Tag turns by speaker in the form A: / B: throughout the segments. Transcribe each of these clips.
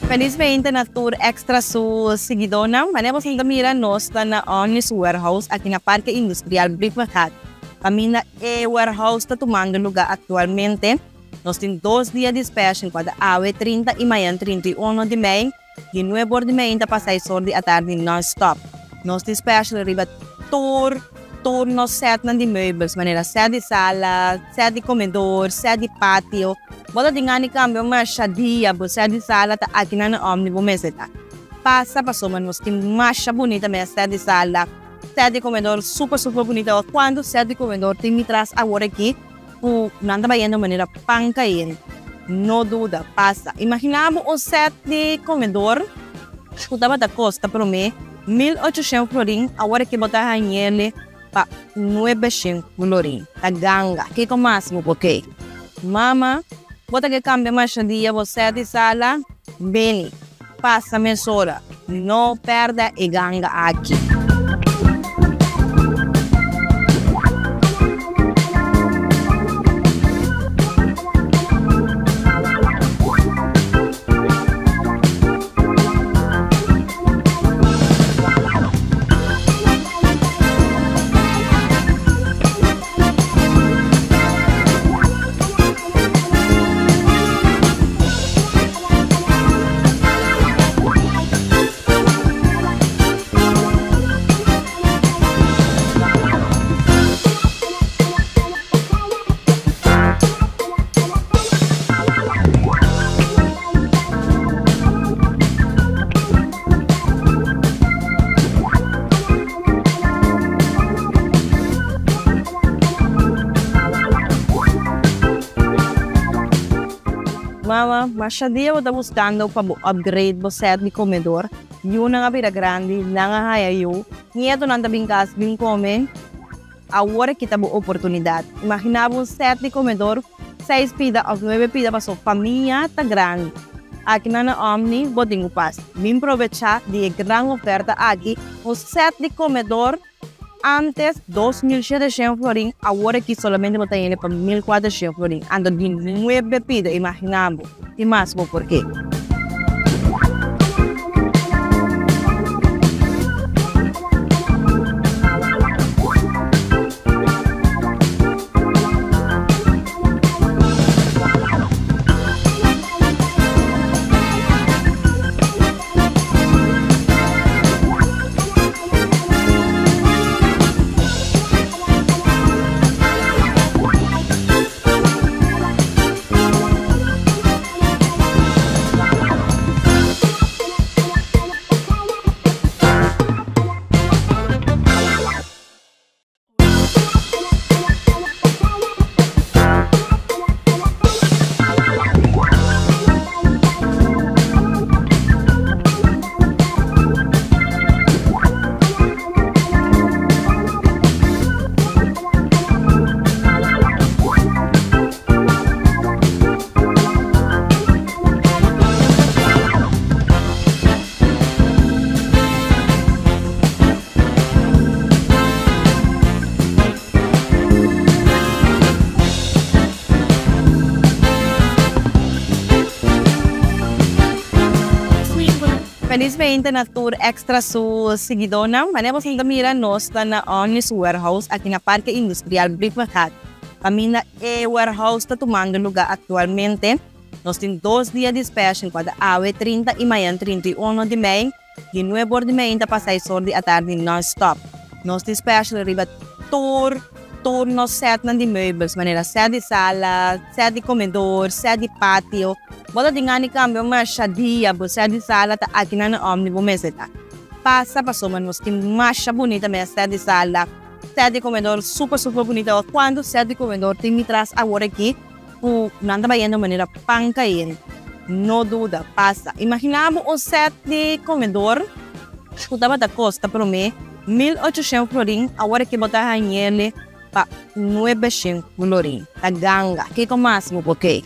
A: Felizmente na tour extra su seguidona, manemos ainda mira nós na Omnis Warehouse aqui na Parque Industrial Brickwork. Kami na warehouse está tomando lugar atualmente. Nós temos 2 dias de special, cada awe 30 e manhã 31 de maio, e 9 de maio está passando 6 horas da tarde non-stop. Nós temos special riba tour nos set de meubels, maneira set de sala, set de comedor, set de patio. Bota tingani cambio mas shadia, set de sala tá aqui na Omni meseta. Passa nós temos mais bonita mas set de sala, set de comedor super bonita. Quando set de comedor tem me traz agora aqui, o nanda baiano maneira pancaín. No duda, passa. Imaginamos o set de comedor, escutava da costa para mim, 1.800 florin, agora que botar ele pa 900 florin. Tá ganga, que com máximo, ok? Mama, bota que cambia mais dia, você de sala, bem, passa mesura, não perda e ganga aqui. Mama, mas dia eu estou buscando para upgrade o set de comedor. E uma nga pira grande, na nga haya eu. Nieto nanda bingkas, bing come. Agora que tamo oportunidade. Imaginava set de comedor, 6 pida ou 9 pida para sua família tá grande. Aqui na Omni, boting o pass. Vim aproveitar de grande oferta aqui. O set de comedor, antes 2.700 florin, agora que solamente botar ele para 1.400 florin. Ando de 9 pida, imaginamos. E mais por quê? Felizmente na tour extra su seguidona, manemos ainda mira nós na Omnis Warehouse aqui na Parque Industrial Brickwork. Kami na warehouse está tomando lugar atualmente. Nós temos 2 dias de special, cada awe 30 e manhã 31 de maio, e 9 de maio está passando 6 horas da tarde non-stop. Nós temos special riba tour nos set de meubels, maneira set de sala, set de comedor, set de patio. Bota tingani cambio mas shadia, set de sala tá aqui na Omni meseta. Passa nós temos mais bonita mas set de sala, set de comedor super bonita. Quando set de comedor tem me traz agora aqui, o nanda baiano maneira pancaín. No duda, passa. Imaginamos o set de comedor, escutava da costa para mim, 1.800 florin, agora que botar ele pa 900 florin. Tá ganga, que com máximo, ok?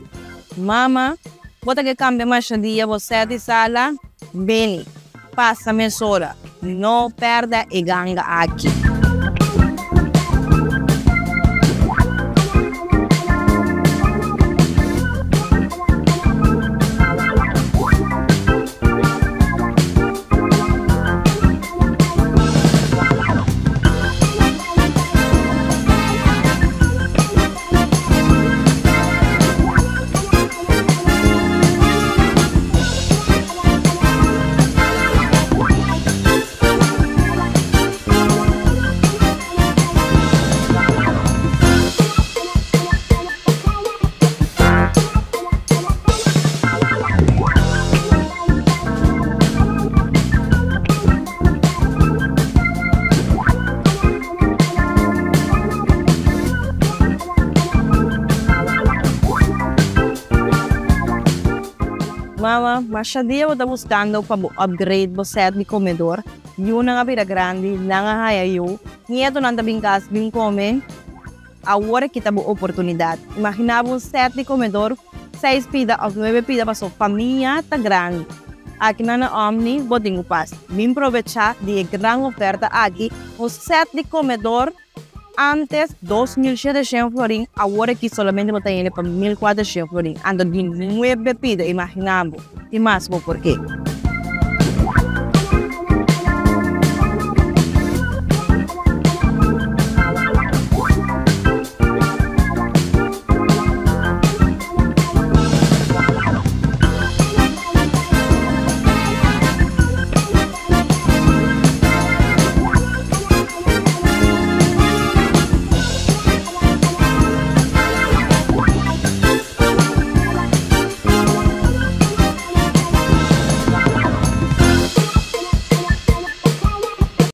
A: Mama, bota que cambia mais dia, você de sala, bem, passa mesura, não perda e ganga aqui. mama, mas siya di ako buscando para upgrade mo set de comedor. Yun na nga pira grande, nangahaya yu. Nieto nang tabing kas, bing come. Agora kita bo oportunidad. Imaginava set de comedor, 6 pida ou 9 pida para sua família tá grande. Aqui na Omni, boting upas. Vim aproveitar de grande oferta aqui, o set de comedor antes 2.700 florin, agora que solamente botar ele para 1.400 florin. Ando de 9 pida, imaginamos. E mais por quê?